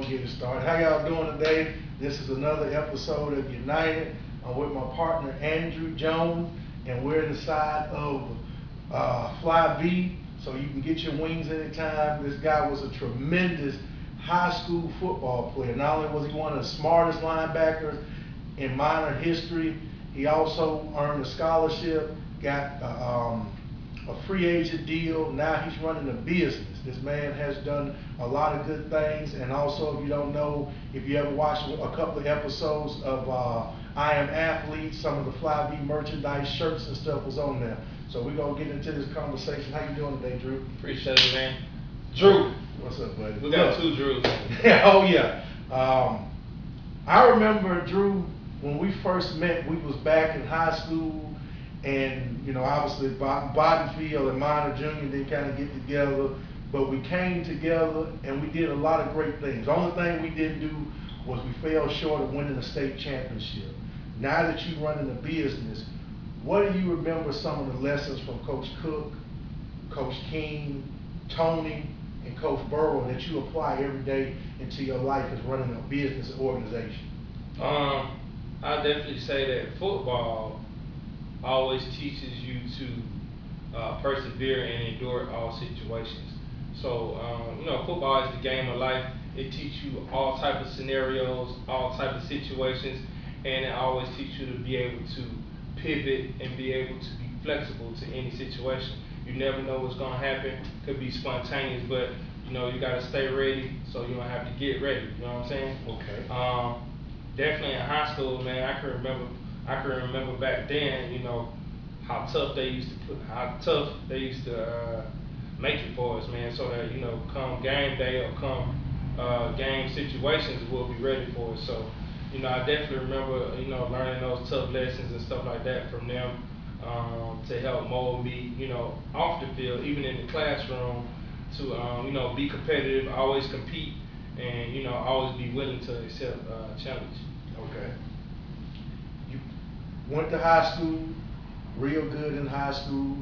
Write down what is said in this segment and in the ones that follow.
gonna get it started. How y'all doing today? This is another episode of United. I'm with my partner Andrew Jones, and we're inside of Fly V, so you can get your wings anytime. This guy was a tremendous high school football player. Not only was he one of the smartest linebackers in minor history, he also earned a scholarship, got a free agent deal. Now he's running a business. This man has done a lot of good things, and also, if you don't know, if you ever watched a couple of episodes of I Am Athlete, some of the Fly V merchandise, shirts and stuff was on there. So we're gonna get into this conversation. How you doing today, Drew? Appreciate it, man. Drew. What's up, buddy? We got two Drews. Oh yeah. I remember, Drew, when we first met, we was back in high school, and you know, obviously Bottenfield and Minor Junior didn't kind of get together, but we came together and we did a lot of great things. The only thing we didn't do was we fell short of winning a state championship. Now that you're running a business, what do you remember some of the lessons from Coach Cook, Coach King, Tony, and Coach Burrow that you apply every day into your life as running a business organization? I definitely say that football always teaches you to persevere and endure all situations. So, you know, football is the game of life. It teaches you all type of scenarios, all type of situations, and it always teaches you to be able to pivot and be able to be flexible to any situation. You never know what's gonna happen. Could be spontaneous, but you know, you gotta stay ready, so you don't have to get ready. You know what I'm saying? Okay. Definitely in high school, man. I can remember back then, you know, how tough they used to make it for us, man. So that, you know, come game day or come game situations, we'll be ready for it. So, you know, I definitely remember, you know, learning those tough lessons and stuff like that from them to help mold me, you know, off the field, even in the classroom, to you know, be competitive, always compete, and you know, always be willing to accept challenge. Okay. You went to high school, real good in high school.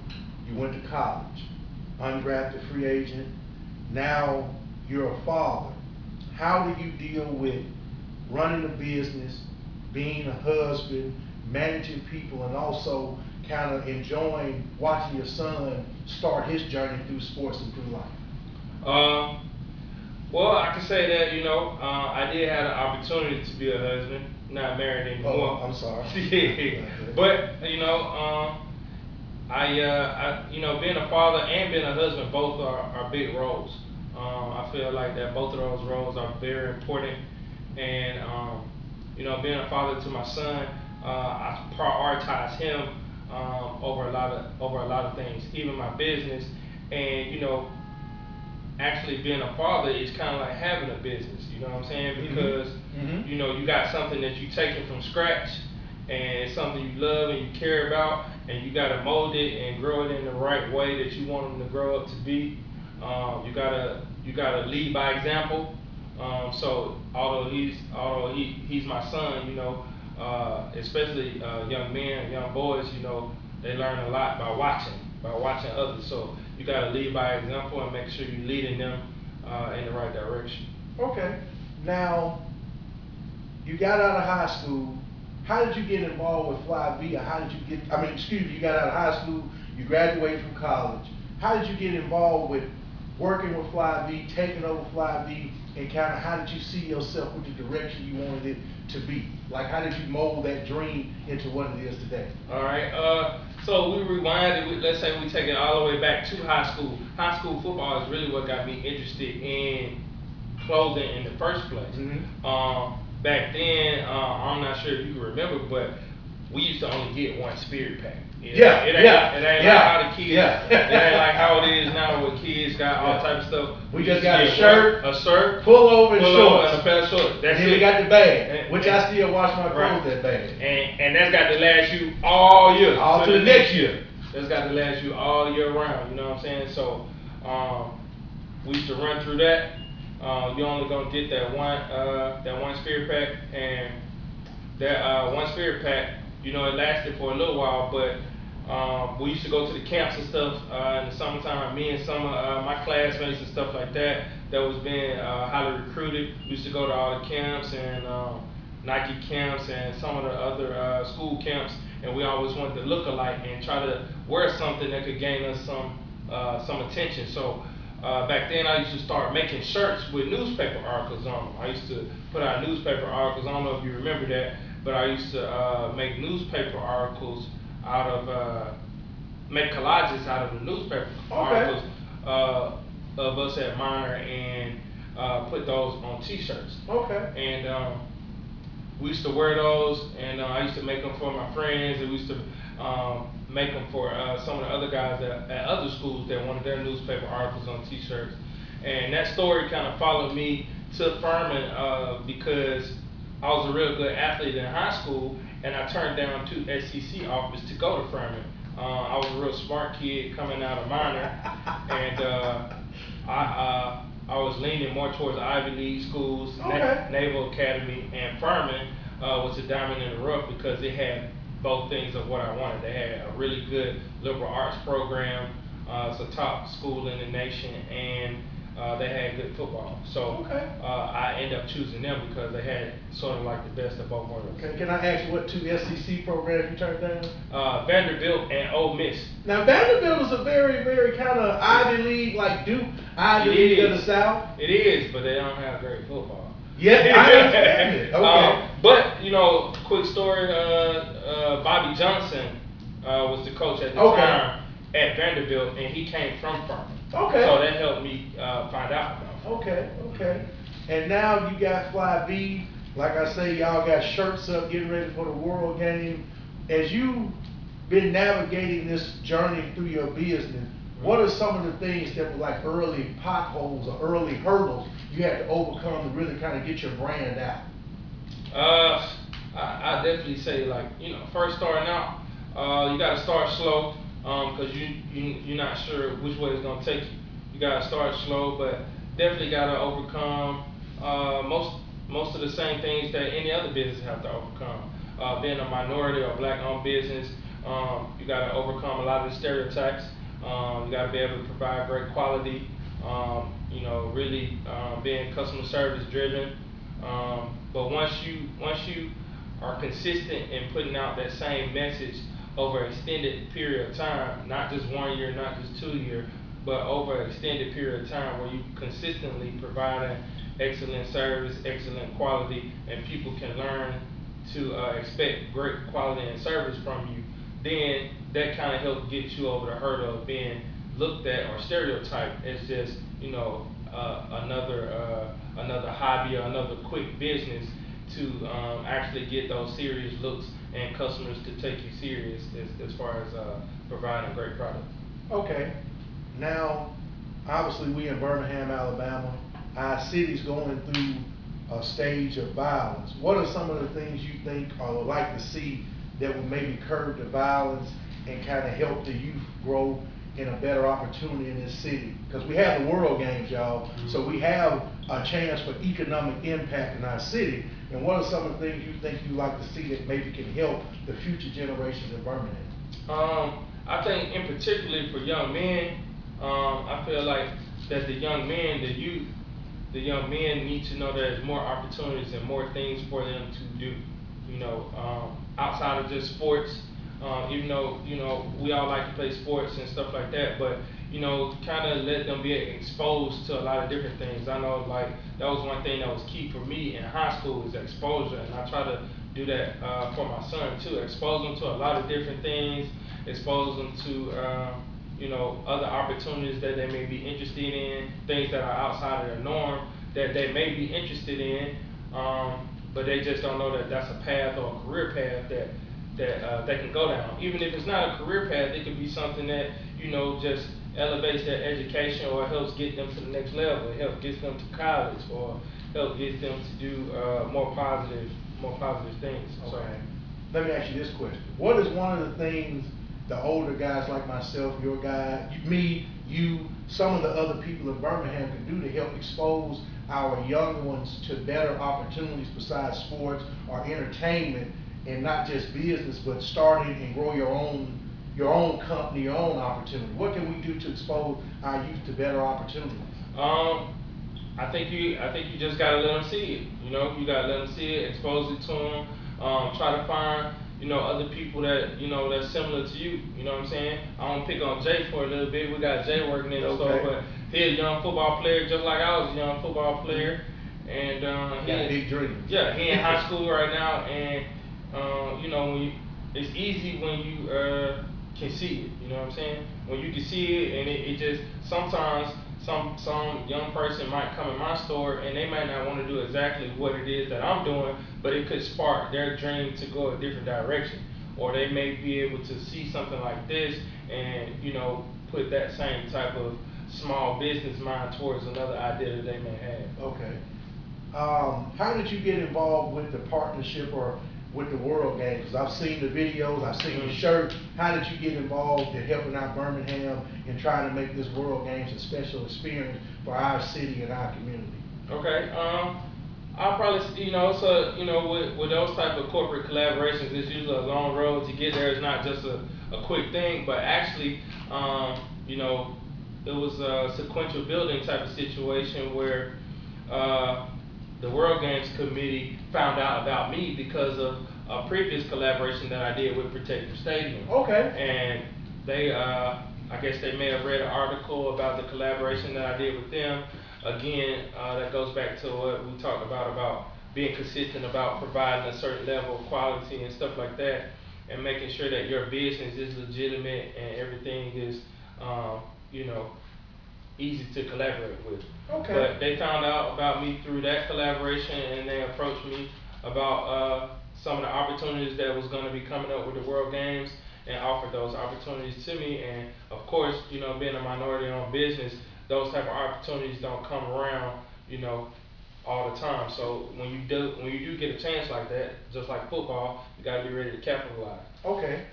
You went to college, undrafted free agent. Now you're a father. How do you deal with running a business, being a husband, managing people, and also kind of enjoying watching your son start his journey through sports and through life? Well, I can say that, you know, I did have the opportunity to be a husband, not married anymore. Oh, I'm sorry. Yeah. But, you know, I, you know, being a father and being a husband, both are big roles. I feel like that both of those roles are very important. And, you know, being a father to my son, I prioritize him over a lot of things, even my business. And, you know, actually being a father is kind of like having a business, you know what I'm saying? Because, you know, you got something that you taking from scratch, and it's something you love and you care about, and you got to mold it and grow it in the right way that you want them to grow up to be. You gotta lead by example. So although he's my son, you know, especially young men, young boys, you know, they learn a lot by watching others. So you gotta lead by example and make sure you're leading them in the right direction. Okay. Now, you got out of high school. How did you get involved with Fly V? Or how did you get, you got out of high school, you graduated from college. How did you get involved with working with Fly V, taking over Fly V, and kind of how did you see yourself with the direction you wanted it to be? Like, how did you mold that dream into what it is today? All right. So we rewind. Let's say we take it all the way back to high school. High school football is really what got me interested in clothing in the first place. Back then, I'm not sure if you can remember, but we used to only get one Spirit pack. It ain't like how the kids. It ain't like how it is now, where kids got all type of stuff. We just got a shirt, pull over, and a pair of shorts. That's it. We got the bag, which I still wash my clothes that bag. And that's got to last you all year, all to the next year. That's got to last you all year round. You know what I'm saying? So we used to run through that. You only gonna get that one Spirit pack, and that one Spirit pack, you know, it lasted for a little while, but we used to go to the camps and stuff in the summertime. Me and some of my classmates and stuff like that. that was being highly recruited. We used to go to all the camps and Nike camps and some of the other school camps, and we always wanted to look alike and try to wear something that could gain us some attention. So back then I used to start making shirts with newspaper articles on them. I used to put out newspaper articles. I don't know if you remember that, but I used to make newspaper articles out of make collages out of the newspaper articles of us at Minor and put those on T-shirts. Okay. And we used to wear those, and I used to make them for my friends, and we used to make them for some of the other guys at other schools that wanted their newspaper articles on T-shirts. And that story kind of followed me to Furman because I was a real good athlete in high school, and I turned down 2 SEC offers to go to Furman. I was a real smart kid coming out of Minor, and I was leaning more towards Ivy League schools, Naval Academy, and Furman was a diamond in the rough because it had both things of what I wanted. They had a really good liberal arts program, it's a top school in the nation, and they had good football. So I ended up choosing them because they had sort of like the best of both worlds. Okay, can I ask you what 2 SEC programs you turned down? Vanderbilt and Ole Miss. Now Vanderbilt is a very, very kind of Ivy League, like Duke, Ivy League of the South. It is, but they don't have great football. Yeah, I understand it. Okay. But you know, quick story. Bobby Johnson was the coach at the time at Vanderbilt, and he came from Furman. Okay. So that helped me find out about Okay. And now you got Fly V. Like I say, y'all got shirts up, getting ready for the World Game. As you been navigating this journey through your business, what are some of the things that were like early potholes or early hurdles you had to overcome to really kind of get your brand out? I definitely say, like, you know, first starting out, you got to start slow because you're not sure which way it's gonna take you. You got to start slow, but definitely got to overcome most of the same things that any other business have to overcome. Being a minority or black-owned business, you got to overcome a lot of the stereotypes. You got to be able to provide great quality. You know, really being customer service driven. But once you are consistent in putting out that same message over an extended period of time, not just 1 year, not just 2 years, but over an extended period of time where you consistently providing excellent service, excellent quality, and people can learn to expect great quality and service from you, then that kind of helps get you over the hurdle of being looked at or stereotyped as just, you know, another hobby or another quick business, to actually get those serious looks and customers to take you serious as far as providing a great product. Okay. Now, obviously we in Birmingham, Alabama. Our city's going through a stage of violence. What are some of the things you think or would like to see that would maybe curb the violence and kind of help the youth grow in a better opportunity in this city? Because we have the World Games, y'all, so we have a chance for economic impact in our city. And what are some of the things you think you'd like to see that maybe can help the future generations in Birmingham? I think in particularly for young men, I feel like that the young men, the young men need to know there's more opportunities and more things for them to do, you know, outside of just sports. Even though, you know, we all like to play sports and stuff like that, but, you know, kind of let them be exposed to a lot of different things. I know, like, that was one thing that was key for me in high school, is exposure, and I try to do that for my son too. Expose them to a lot of different things, expose them to you know, other opportunities that they may be interested in, things that are outside of their norm that they may be interested in, but they just don't know that that's a path or a career path that they can go down. Even if it's not a career path, it could be something that, you know, just elevates their education or helps get them to the next level. It helps get them to college or help get them to do more positive things. Okay. So, let me ask you this question. What is one of the things the older guys like myself, your guy, me, you, some of the other people in Birmingham can do to help expose our young ones to better opportunities besides sports or entertainment, and not just business, but starting and grow your own company, your own opportunity? What can we do to expose our youth to better opportunities? I think you just gotta let them see it. You know, you gotta let them see it, expose it to them. Try to find, you know, other people that, you know, that's similar to you. You know what I'm saying? I want to pick on Jay for a little bit. We got Jay working in the store, Okay. but he a young football player, just like I was a young football player. And Got big dreams. yeah, he in high school right now, and you know, it's easy when you can see it. You know what I'm saying? When you can see it, and it just sometimes some young person might come in my store and they might not want to do exactly what it is that I'm doing, but it could spark their dream to go a different direction, or they may be able to see something like this and, you know, put that same type of small business mind towards another idea that they may have. Okay. How did you get involved with the partnership or with the World Games? 'Cause I've seen the videos, I've seen the shirt. How did you get involved in helping out Birmingham and trying to make this World Games a special experience for our city and our community? Okay. I'll probably, you know, so, you know, with those type of corporate collaborations, it's usually a long road to get there. It's not just a quick thing, but actually, you know, it was a sequential building type of situation where, the World Games Committee found out about me because of a previous collaboration that I did with Protective Stadium. Okay. And they, I guess they may have read an article about the collaboration that I did with them. Again, that goes back to what we talked about being consistent about providing a certain level of quality and stuff like that, and making sure that your business is legitimate and everything is, you know, easy to collaborate with. Okay. But they found out about me through that collaboration, and they approached me about some of the opportunities that was going to be coming up with the World Games, and offered those opportunities to me. And of course, you know, being a minority-owned business, those type of opportunities don't come around, you know, all the time. So when you do get a chance like that, just like football, you got to be ready to capitalize. Okay.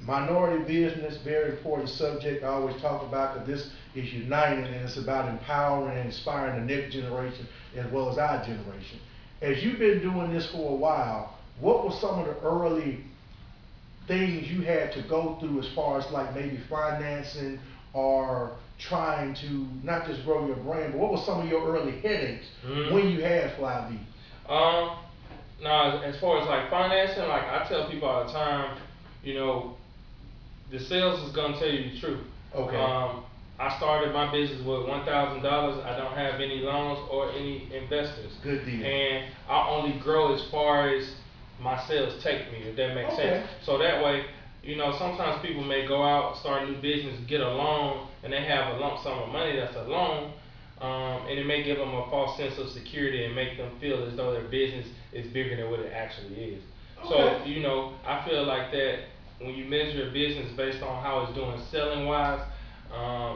Minority business, very important subject I always talk about, because this is uniting and it's about empowering and inspiring the next generation as well as our generation. As you've been doing this for a while, what were some of the early things you had to go through as far as like maybe financing or trying to not just grow your brand, but what were some of your early headaches when you had Fly V? Now, as far as like financing, like I tell people all the time, you know, the sales is gonna tell you the truth. Okay. I started my business with $1,000. I don't have any loans or any investors. Good deal. And I only grow as far as my sales take me, if that makes Okay. sense. So that way, you know, sometimes people may go out, start a new business, get a loan, and they have a lump sum of money that's a loan, and it may give them a false sense of security and make them feel as though their business is bigger than what it actually is. So, Okay. you know, I feel like that when you measure a business based on how it's doing selling wise,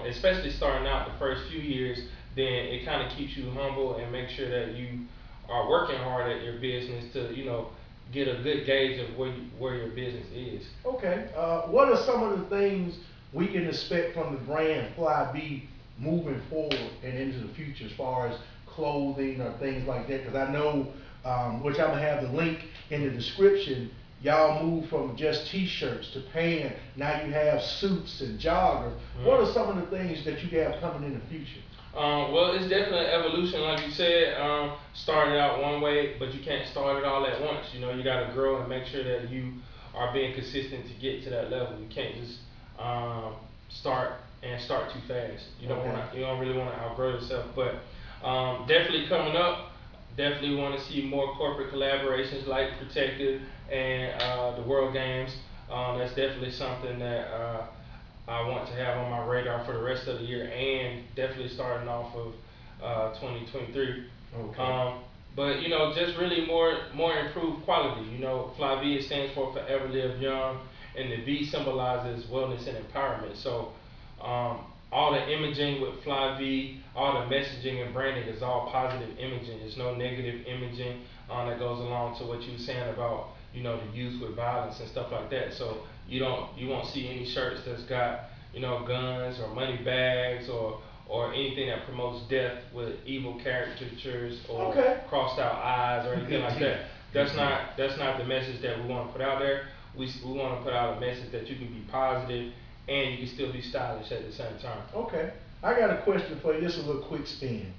especially starting out the first few years, then it kind of keeps you humble and make sure that you are working hard at your business to, you know, get a good gauge of where your business is. Okay. What are some of the things we can expect from the brand Fly V moving forward and into the future as far as clothing or things like that? Because I know, which I'm gonna have the link in the description. Y'all moved from just t-shirts to pants. Now you have suits and joggers. What are some of the things that you have coming in the future? Well, it's definitely an evolution, like you said. Started out one way, but you can't start it all at once. You know, you got to grow and make sure that you are being consistent to get to that level. You can't just start too fast. You don't really want to outgrow yourself. But definitely coming up, definitely want to see more corporate collaborations like Protective and the World Games. That's definitely something that I want to have on my radar for the rest of the year, and definitely starting off of 2023. Okay. But you know, just really more improved quality. You know, Fly V stands for Forever Live Young, and the V symbolizes wellness and empowerment. So all the imaging with Fly V, all the messaging and branding is all positive imaging. There's no negative imaging that goes along to what you were saying about, you know, the youth with violence and stuff like that. So you won't see any shirts that's got, you know, guns or money bags or anything that promotes death with evil caricatures or crossed out eyes or anything like that. That's not the message that we want to put out there. We want to put out a message that you can be positive and you can still be stylish at the same time. Okay. I got a question for you. This is a little quick spin.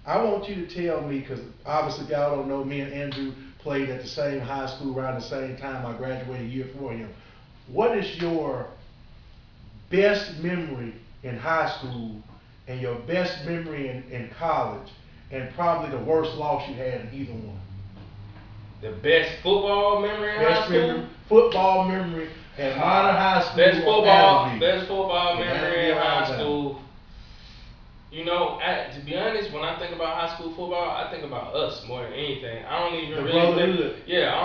I want you to tell me, because obviously y'all don't know, me and Andrew played at the same high school around the same time. I graduated a year before him. What is your best memory in high school and your best memory in college, and probably the worst loss you had in either one? The best football memory in high school? Football memory at Modern High School. Best football memory in high school. You know, to be honest, when I think about high school football, I think about us more than anything. I don't even I don't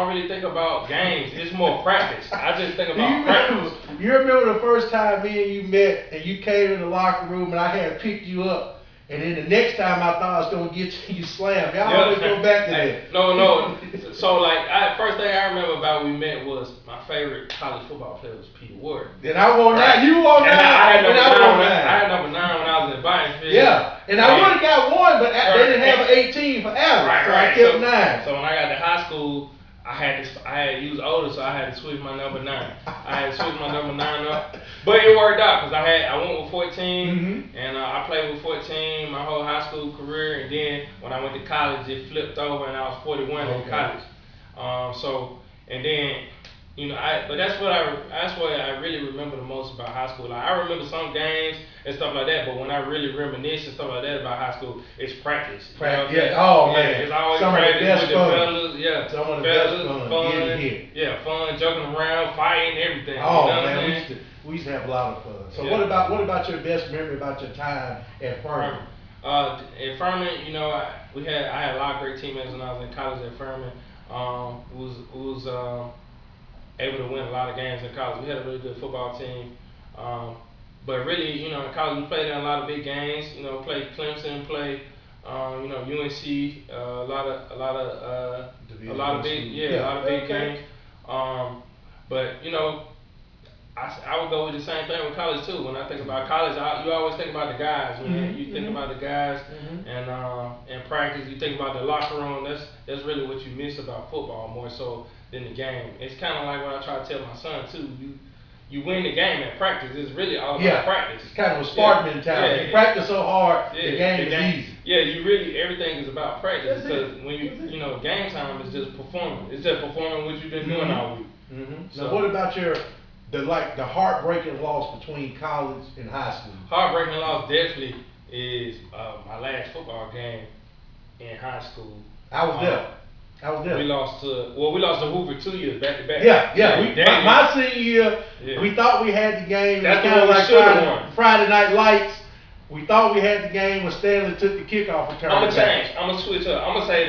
really think about games. It's more practice. I just think about practice. You remember the first time me and you met and you came in the locker room and I had picked you up, and then the next time I thought I was gonna get you slammed. Y'all always go back to that. No. So like, first thing I remember about when we met was my favorite college football player was Peter Ward. Then I won that. You won that. I had number 9 when I was in Bynesfield. Yeah, and I would have got 1, but they didn't have an 18 for average, so I kept 9. So when I got to high school, I had to use older, so I had to switch my number 9. I had to switch my number 9 up, but it worked out because I went with 14, and I played with 14 my whole high school career, and then when I went to college, it flipped over, and I was 41 in college. And then, you know, but that's what I really remember the most about high school. Like, I remember some games and stuff like that, but when I really reminisce and stuff like that about high school, it's practice. You know what I'm saying? Man, it's always some practice with the fellas. Some of the best fun, fun, joking around, fighting, everything. Oh, you know man, we used to have a lot of fun. So what about your best memory about your time at Furman? At Furman, you know, I had a lot of great teammates when I was in college at Furman. Was able to win a lot of games in college. We had a really good football team. But really, you know, in college we played in a lot of big games. You know, played Clemson, played you know, UNC, a lot of big games. But you know, I would go with the same thing with college too. When I think about college, you always think about the guys. When you think about the guys and practice, you think about the locker room. That's really what you miss about football more so than the game. It's kind of like what I try to tell my son too. You win the game at practice. It's really all about practice. It's kind of a Spartan mentality. You practice so hard, the game is easy. Yeah, everything is about practice, because when you know, game time is just performing. It's just performing what you've been doing all week. So what about the heartbreaking loss between college and high school? Heartbreaking loss definitely is my last football game in high school. I was there. We lost to Hoover 2 years back to back. My senior year, we thought we had the game. That's kind of like won. Friday Night Lights. We thought we had the game when Stanley took the kickoff return. I'm gonna switch up. I'm gonna say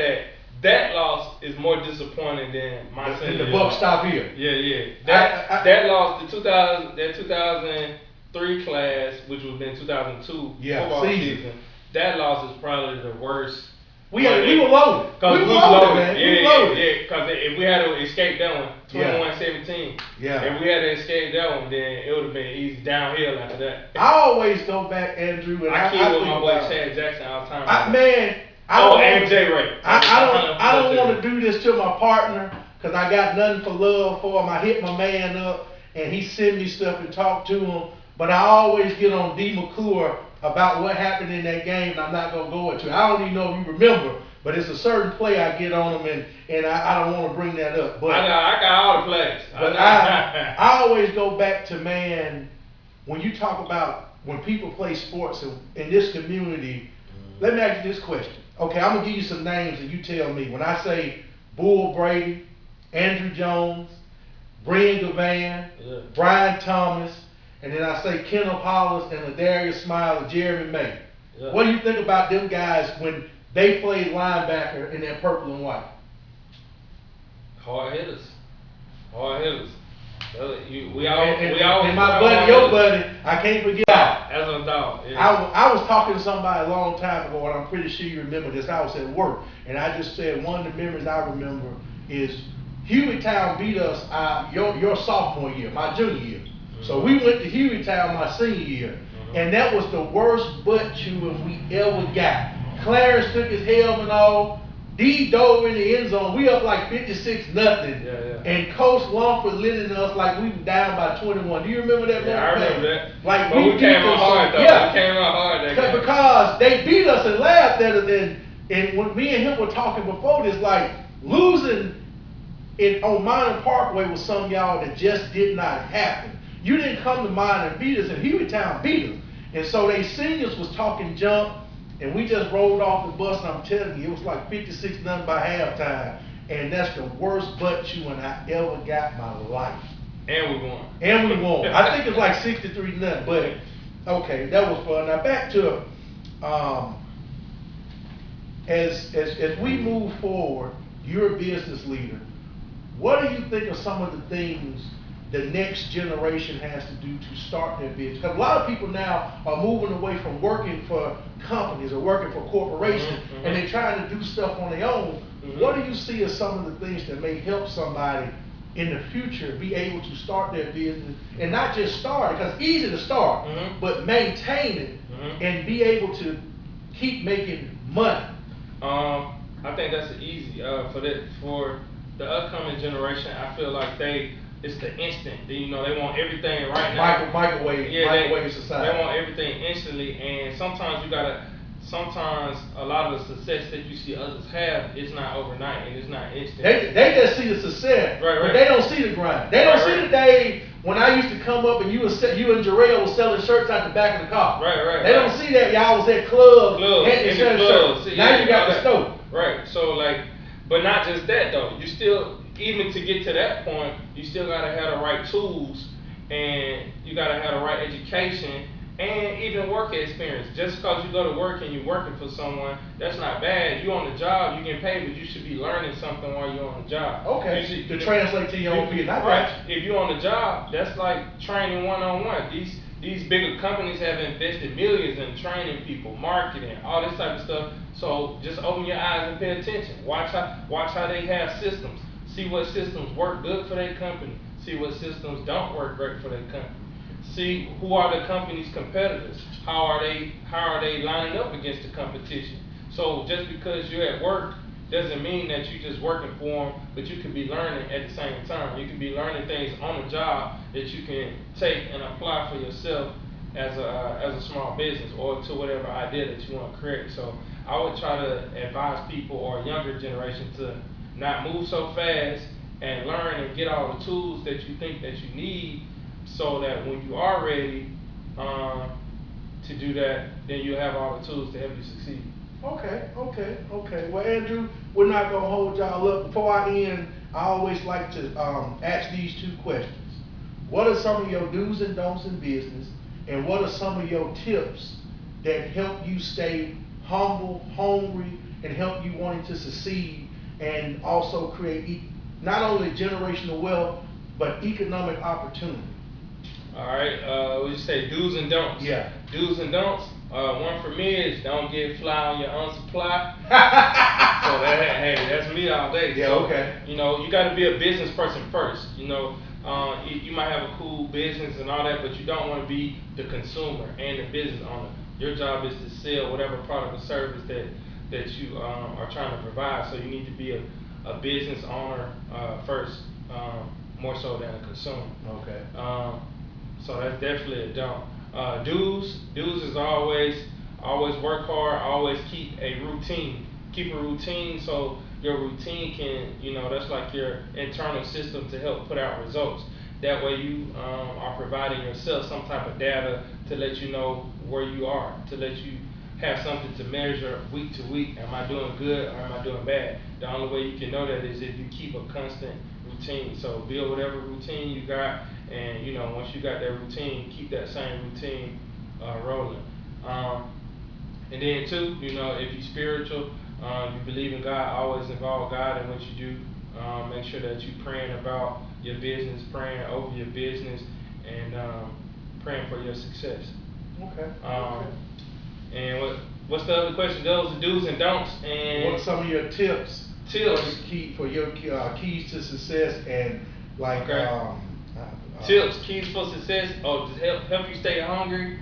that loss is more disappointing than my senior year. The buck stop here. Yeah. That loss, the 2003 class, which would have been 2002 football season. That loss is probably the worst. We were loaded. We were loaded, man. Yeah. Because if we had to escape that one, 21-17. Yeah. If we had to escape that one, then it would have been easy downhill after that. I always go back, Andrew, and I kid with my boy Chad Jackson all the time. And J. Ray. I don't want to do this to my partner because I got nothing for love for him. I hit my man up and he send me stuff and talk to him, but I always get on D. McClure about what happened in that game, and I'm not going to go into it. I don't even know if you remember, but it's a certain play I get on him, and I don't want to bring that up. But I got all the plays. But I always go back to, man, when you talk about when people play sports in this community, let me ask you this question. Okay, I'm going to give you some names, and you tell me. When I say Bull Brady, Andrew Jones, Brian Gavan, Brian Thomas, and then I say Kendall Hollis and Ladarius Smile and Jeremy May. Yeah. What do you think about them guys when they played linebacker in that purple and white? Hard hitters. Your buddy, I can't forget. That's a dog. Yeah. I was talking to somebody a long time ago, and I'm pretty sure you remember this. I was at work, and I just said one of the memories I remember is Hueytown beat us your sophomore year, my junior year. So we went to Hueytown my senior year, and that was the worst butt chewing we ever got. Clarence took his helmet off. D dove in the end zone. We up like 56-0, And Coach Lumford lending us like we were down by 21. Do you remember that? Yeah, I remember that. Like but we beat came them out hard though. Yeah. We came out hard that game. Because they beat us and laughed at it. And when me and him were talking before this, like losing on Minor Parkway was some of y'all that just did not happen. You didn't come to Minor and beat us, and Hueytown beat us. And so they seniors was talking junk, and we just rolled off the bus, and I'm telling you, it was like 56-0 by halftime. And that's the worst butt chewing I ever got in my life. And we won. And we won. I think it's like 63-0, but okay, that was fun. Now back to as we move forward, you're a business leader. What do you think are some of the things the next generation has to do to start their business? Because a lot of people now are moving away from working for companies or working for corporations, and they're trying to do stuff on their own. What do you see as some of the things that may help somebody in the future be able to start their business, and not just start it, because it's easy to start, but maintain it and be able to keep making money? I think that's easy for the upcoming generation. I feel like it's the instant. They want everything right now. Microwave society. They want everything instantly, and sometimes a lot of the success that you see others have is not overnight and it's not instant. They just see the success, but they don't see the grind. They don't see the day when I used to come up and you and Jarrell was selling shirts out the back of the car. They don't see that y'all was at clubs and selling shirts. Now you got the store. Right. So but not just that though. You still, even to get to that point, you still gotta have the right tools, and you gotta have the right education, and even work experience. Just because you go to work and you're working for someone, that's not bad. You on the job, you getting paid, but you should be learning something while you're on the job. Okay. To translate to your own business. Right. If you're on the job, that's like training one-on-one. These bigger companies have invested millions in training people, marketing, all this type of stuff. So just open your eyes and pay attention. Watch how they have systems. See what systems work good for their company. See what systems don't work great for their company. See who are the company's competitors. How are they lining up against the competition? So just because you're at work doesn't mean that you're just working for them, but you can be learning at the same time. You can be learning things on the job that you can take and apply for yourself as a small business or to whatever idea that you want to create. So I would try to advise people or a younger generation to not move so fast and learn and get all the tools that you think that you need, so that when you are ready to do that, then you have all the tools to help you succeed. Okay. Well, Andrew, we're not gonna hold y'all up. Before I end, I always like to ask these two questions. What are some of your do's and don'ts in business, and what are some of your tips that help you stay humble, hungry, and help you wanting to succeed, and also create not only generational wealth, but economic opportunity? All right, we just say do's and don'ts. Yeah. Do's and don'ts. One for me is don't get fly on your own supply. So that's me all day. Yeah, so, okay. You got to be a business person first. You might have a cool business and all that, but you don't want to be the consumer and the business owner. Your job is to sell whatever product or service that you are trying to provide. So you need to be a business owner first, more so than a consumer. Okay. So that's definitely a don't. Do's is always work hard, always keep a routine. Keep a routine so your routine can, that's like your internal system to help put out results. That way you are providing yourself some type of data to let you know where you are, to let you have something to measure week to week. Am I doing good or am I doing bad? The only way you can know that is if you keep a constant routine. So build whatever routine you got, and once you got that routine, keep that same routine rolling. And then too, if you're spiritual, you believe in God, always involve God in what you do. Make sure that you're praying about your business, praying over your business, and praying for your success. Okay. And what's the other question? Those are do's and don'ts. And what are some of your tips? For your keys to success, and tips, keys for success, or to help you stay hungry.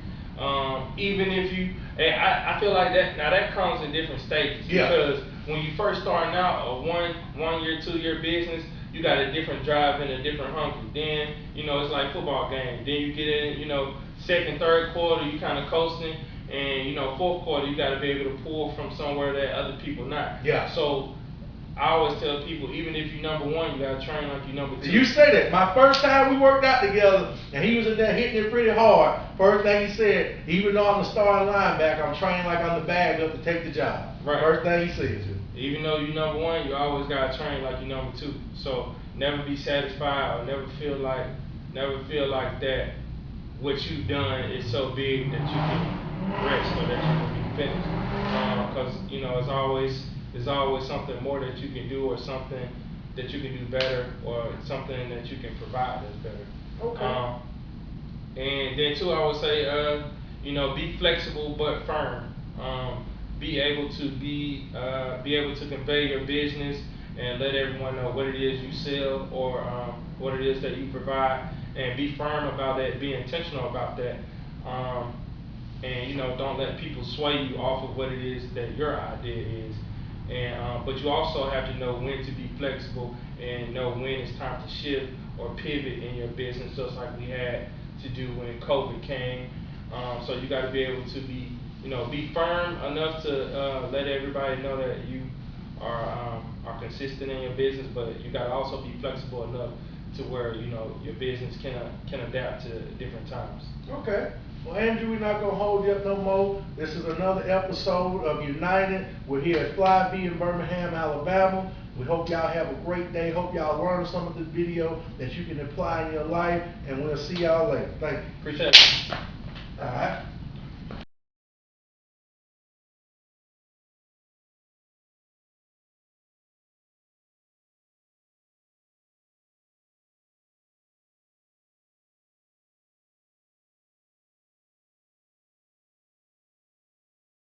Even if I feel like that comes in different stages. Yeah. Because when you first starting out a 1 year, 2 year business, you got a different drive and a different hunger. Then, you know, it's like football game. Then you get in, you know, second, third quarter, you kind of coasting, and you know, fourth quarter, you got to be able to pull from somewhere that other people not. Yeah. So I always tell people, even if you number one, you gotta train like you number two. You say that. My first time we worked out together, and he was in there hitting it pretty hard. First thing he said, even though I'm the starting linebacker, I'm training like I'm the backup to take the job. Right. First thing he said to me. Even though you number one, you always gotta train like you number two. So never be satisfied or never feel like that what you've done is so big that you can rest or that you can be finished. Because you know there's always something more that you can do or something that you can do better or something that you can provide that's better. Okay. And then too, I would say, you know, be flexible but firm. Be able to convey your business and let everyone know what it is you sell or what it is that you provide, and be firm about that. Be intentional about that. And you know, don't let people sway you off of what it is that your idea is. And but you also have to know when to be flexible and know when it's time to shift or pivot in your business, just like we had to do when COVID came. So you got to be able to be firm enough to let everybody know that you are consistent in your business, but you got to also be flexible enough to where you know your business can adapt to different times. Okay. Well, Andrew, we're not going to hold you up no more. This is another episode of United. We're here at Fly V in Birmingham, Alabama. We hope y'all have a great day. Hope y'all learned some of this video that you can apply in your life. And we'll see y'all later. Thank you. Appreciate it. All right.